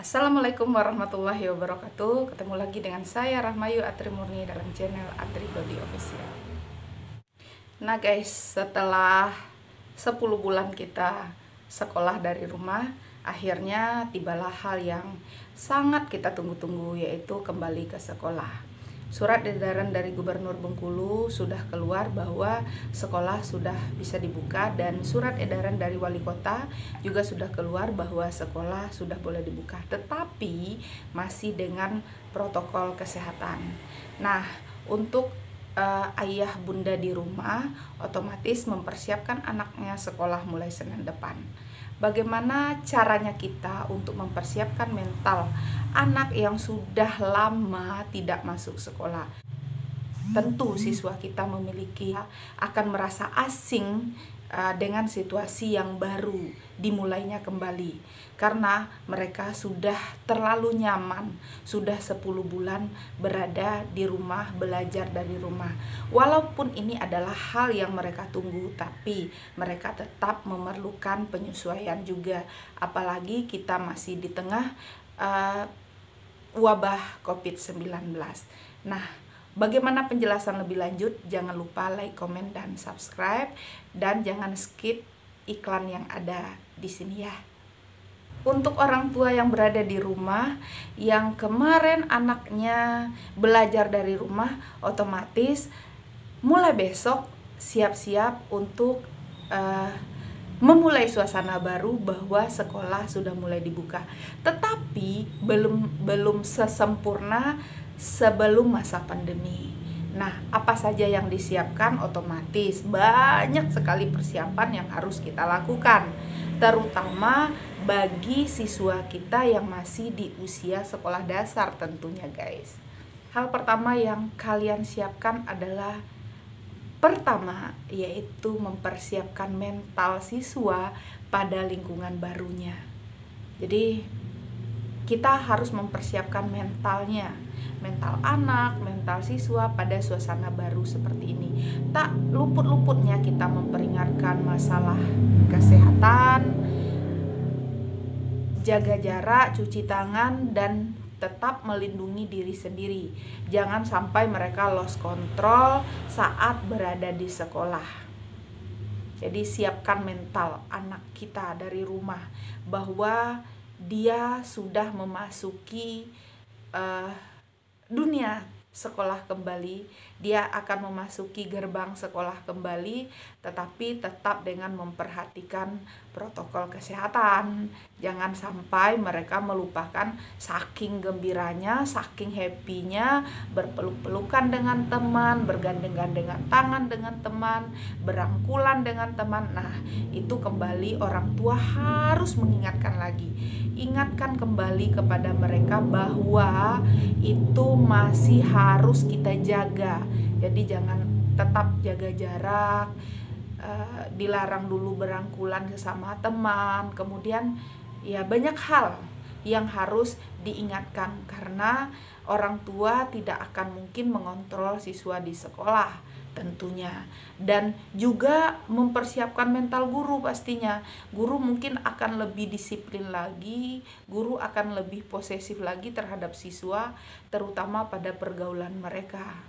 Assalamualaikum warahmatullahi wabarakatuh. Ketemu lagi dengan saya Rahmayu Atri Murni dalam channel Atri Body Official. Nah guys, setelah 10 bulan kita sekolah dari rumah, akhirnya tibalah hal yang sangat kita tunggu-tunggu, yaitu kembali ke sekolah. Surat edaran dari Gubernur Bengkulu sudah keluar bahwa sekolah sudah bisa dibuka, dan surat edaran dari Wali Kota juga sudah keluar bahwa sekolah sudah boleh dibuka, tetapi masih dengan protokol kesehatan. Nah, untuk ayah bunda di rumah otomatis mempersiapkan anaknya sekolah mulai Senin depan. Bagaimana caranya kita untuk mempersiapkan mental anak yang sudah lama tidak masuk sekolah? Tentu siswa kita akan merasa asing dengan situasi yang baru dimulainya kembali, karena mereka sudah terlalu nyaman, sudah 10 bulan berada di rumah, belajar dari rumah. Walaupun ini adalah hal yang mereka tunggu, tapi mereka tetap memerlukan penyesuaian juga, apalagi kita masih di tengah wabah COVID-19. Nah, bagaimana penjelasan lebih lanjut? Jangan lupa like, komen, dan subscribe, dan jangan skip iklan yang ada di sini ya. Untuk orang tua yang berada di rumah, yang kemarin anaknya belajar dari rumah, otomatis mulai besok siap-siap untuk memulai suasana baru bahwa sekolah sudah mulai dibuka. Tetapi belum sesempurna sebelum masa pandemi. Nah, apa saja yang disiapkan? Otomatis banyak sekali persiapan yang harus kita lakukan, terutama bagi siswa kita yang masih di usia sekolah dasar tentunya guys. Hal pertama yang kalian siapkan adalah yaitu mempersiapkan mental siswa pada lingkungan barunya. Jadi kita harus mempersiapkan mental anak, mental siswa pada suasana baru seperti ini. Tak luput-luputnya kita memperingatkan masalah kesehatan, jaga jarak, cuci tangan, dan tetap melindungi diri sendiri. Jangan sampai mereka lost control saat berada di sekolah. Jadi siapkan mental anak kita dari rumah bahwa dia sudah memasuki dunia sekolah kembali, dia akan memasuki gerbang sekolah kembali, tetapi tetap dengan memperhatikan protokol kesehatan. Jangan sampai mereka melupakan saking gembiranya, saking happy-nya, berpeluk-pelukan dengan teman, bergandengan tangan dengan teman, berangkulan dengan teman. Nah, itu kembali orang tua harus mengingatkan lagi. Ingatkan kembali kepada mereka bahwa itu masih harus kita jaga. Jadi jangan, tetap jaga jarak, dilarang dulu berangkulan sesama teman. Kemudian ya banyak hal yang harus diingatkan, karena orang tua tidak akan mungkin mengontrol siswa di sekolah tentunya. Dan juga mempersiapkan mental guru pastinya. Guru mungkin akan lebih disiplin lagi, guru akan lebih posesif lagi terhadap siswa, terutama pada pergaulan mereka.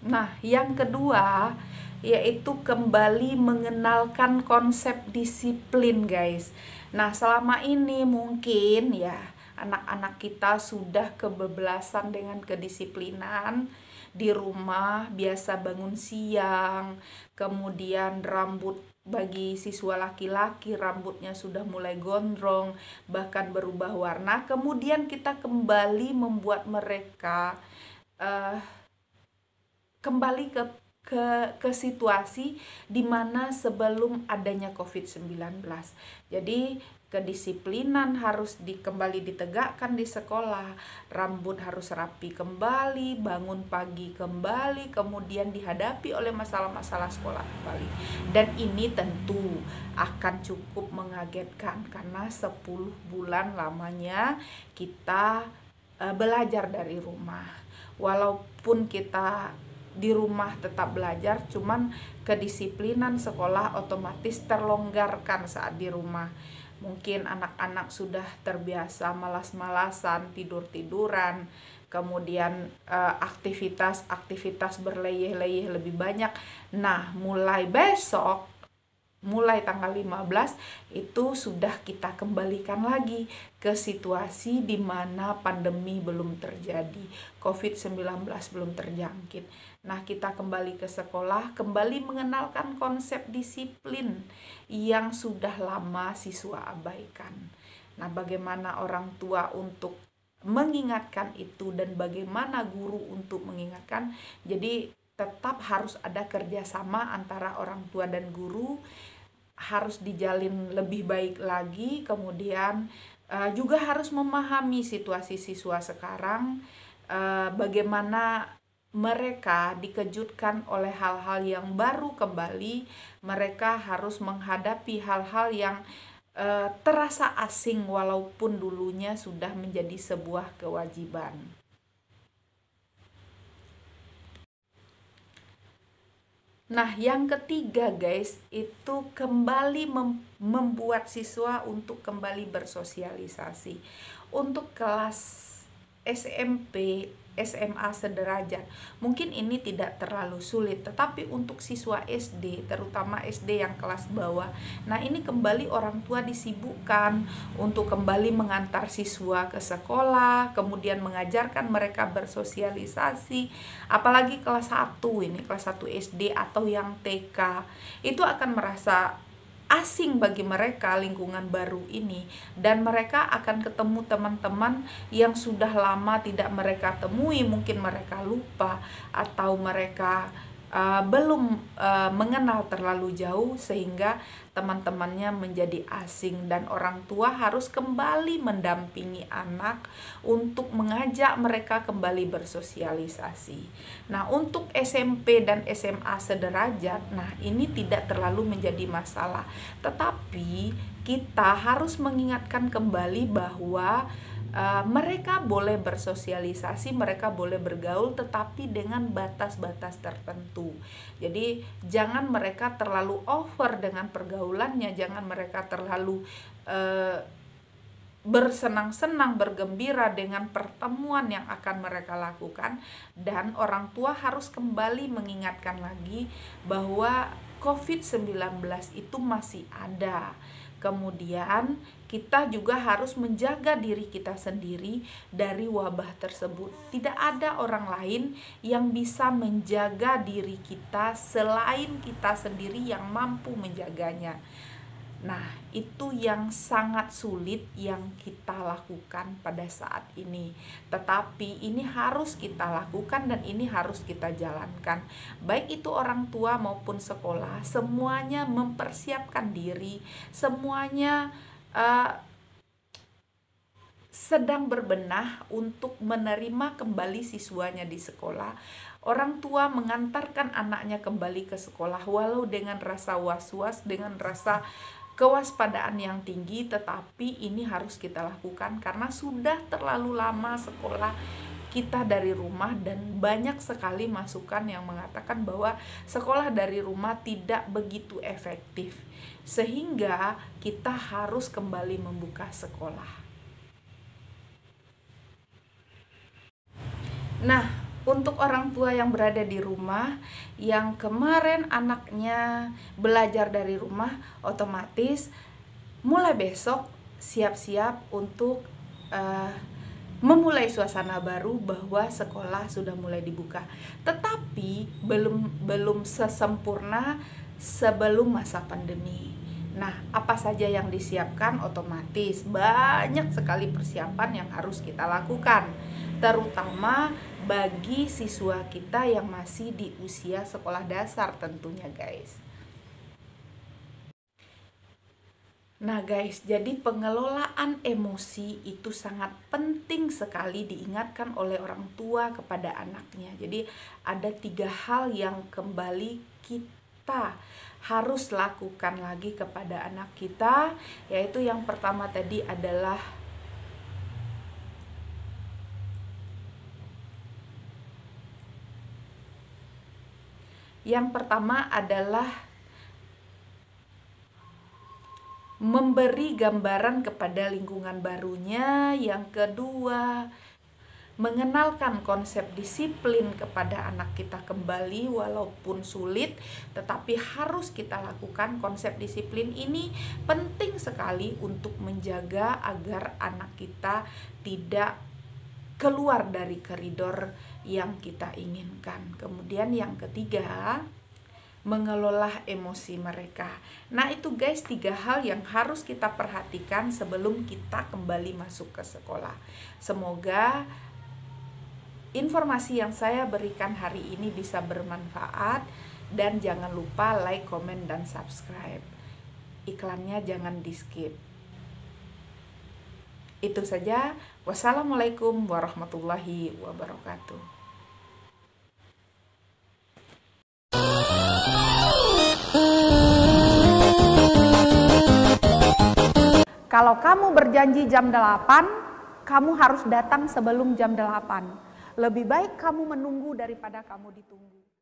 Nah, yang kedua yaitu kembali mengenalkan konsep disiplin guys. Nah, selama ini mungkin ya anak-anak kita sudah kebablasan dengan kedisiplinan. Di rumah biasa bangun siang, kemudian rambut bagi siswa laki-laki rambutnya sudah mulai gondrong, bahkan berubah warna. Kemudian kita kembali membuat mereka kembali ke situasi dimana sebelum adanya COVID-19. Jadi kedisiplinan harus kembali ditegakkan di sekolah, rambut harus rapi kembali, bangun pagi kembali, kemudian dihadapi oleh masalah-masalah sekolah kembali. Dan ini tentu akan cukup mengagetkan, karena 10 bulan lamanya kita belajar dari rumah. Walaupun kita di rumah tetap belajar, cuman kedisiplinan sekolah otomatis terlonggarkan saat di rumah. Mungkin anak-anak sudah terbiasa malas-malasan, tidur-tiduran, kemudian aktivitas-aktivitas berleyeh-leyeh lebih banyak. Nah, mulai besok, mulai tanggal 15 itu sudah kita kembalikan lagi ke situasi di mana pandemi belum terjadi, COVID-19 belum terjangkit. Nah, kita kembali ke sekolah, kembali mengenalkan konsep disiplin yang sudah lama siswa abaikan. Nah, bagaimana orang tua untuk mengingatkan itu dan bagaimana guru untuk mengingatkan. Jadi tetap harus ada kerjasama antara orang tua dan guru, harus dijalin lebih baik lagi. Kemudian juga harus memahami situasi siswa sekarang, bagaimana mereka dikejutkan oleh hal-hal yang baru kembali. Mereka harus menghadapi hal-hal yang terasa asing walaupun dulunya sudah menjadi sebuah kewajiban. Nah, yang ketiga guys, itu kembali membuat siswa untuk kembali bersosialisasi. Untuk kelas SMP, SMA sederajat, mungkin ini tidak terlalu sulit, tetapi untuk siswa SD, terutama SD yang kelas bawah, nah ini kembali orang tua disibukkan untuk kembali mengantar siswa ke sekolah, kemudian mengajarkan mereka bersosialisasi. Apalagi kelas 1 ini, kelas 1 SD atau yang TK, itu akan merasa asing bagi mereka lingkungan baru ini, dan mereka akan ketemu teman-teman yang sudah lama tidak mereka temui. Mungkin mereka lupa atau mereka belum mengenal terlalu jauh, sehingga teman-temannya menjadi asing, dan orang tua harus kembali mendampingi anak untuk mengajak mereka kembali bersosialisasi. Nah, untuk SMP dan SMA sederajat, nah ini tidak terlalu menjadi masalah, tetapi kita harus mengingatkan kembali bahwa mereka boleh bersosialisasi, mereka boleh bergaul, tetapi dengan batas-batas tertentu. Jadi jangan mereka terlalu over dengan pergaulannya, jangan mereka terlalu bersenang-senang, bergembira dengan pertemuan yang akan mereka lakukan. Dan orang tua harus kembali mengingatkan lagi bahwa COVID-19 itu masih ada. Kemudian kita juga harus menjaga diri kita sendiri dari wabah tersebut. Tidak ada orang lain yang bisa menjaga diri kita selain kita sendiri yang mampu menjaganya. Nah, itu yang sangat sulit yang kita lakukan pada saat ini. Tetapi ini harus kita lakukan dan ini harus kita jalankan. Baik itu orang tua maupun sekolah, semuanya mempersiapkan diri, semuanya sedang berbenah untuk menerima kembali siswanya di sekolah. Orang tua mengantarkan anaknya kembali ke sekolah walau dengan rasa was-was, dengan rasa kewaspadaan yang tinggi, tetapi ini harus kita lakukan karena sudah terlalu lama sekolah kita dari rumah, dan banyak sekali masukan yang mengatakan bahwa sekolah dari rumah tidak begitu efektif, sehingga kita harus kembali membuka sekolah. Nah, untuk orang tua yang berada di rumah, yang kemarin anaknya belajar dari rumah, otomatis mulai besok siap-siap untuk memulai suasana baru bahwa sekolah sudah mulai dibuka. Tetapi belum sesempurna sebelum masa pandemi. Nah, apa saja yang disiapkan? Otomatis banyak sekali persiapan yang harus kita lakukan, terutama bagi siswa kita yang masih di usia sekolah dasar tentunya guys. Nah guys, jadi pengelolaan emosi itu sangat penting sekali diingatkan oleh orang tua kepada anaknya. Jadi ada 3 hal yang kembali kita harus lakukan lagi kepada anak kita, yaitu yang pertama tadi adalah Yang pertama adalah memberi gambaran kepada lingkungan barunya. Yang kedua, mengenalkan konsep disiplin kepada anak kita kembali, walaupun sulit tetapi harus kita lakukan. Konsep disiplin ini penting sekali untuk menjaga agar anak kita tidak keluar dari koridor yang kita inginkan. Kemudian yang ketiga, mengelola emosi mereka. Nah itu guys, 3 hal yang harus kita perhatikan sebelum kita kembali masuk ke sekolah. Semoga informasi yang saya berikan hari ini bisa bermanfaat, dan jangan lupa like, komen, dan subscribe. Iklannya jangan di skip. Itu saja. Wassalamualaikum warahmatullahi wabarakatuh. Kalau kamu berjanji jam 8, kamu harus datang sebelum jam 8. Lebih baik kamu menunggu daripada kamu ditunggu.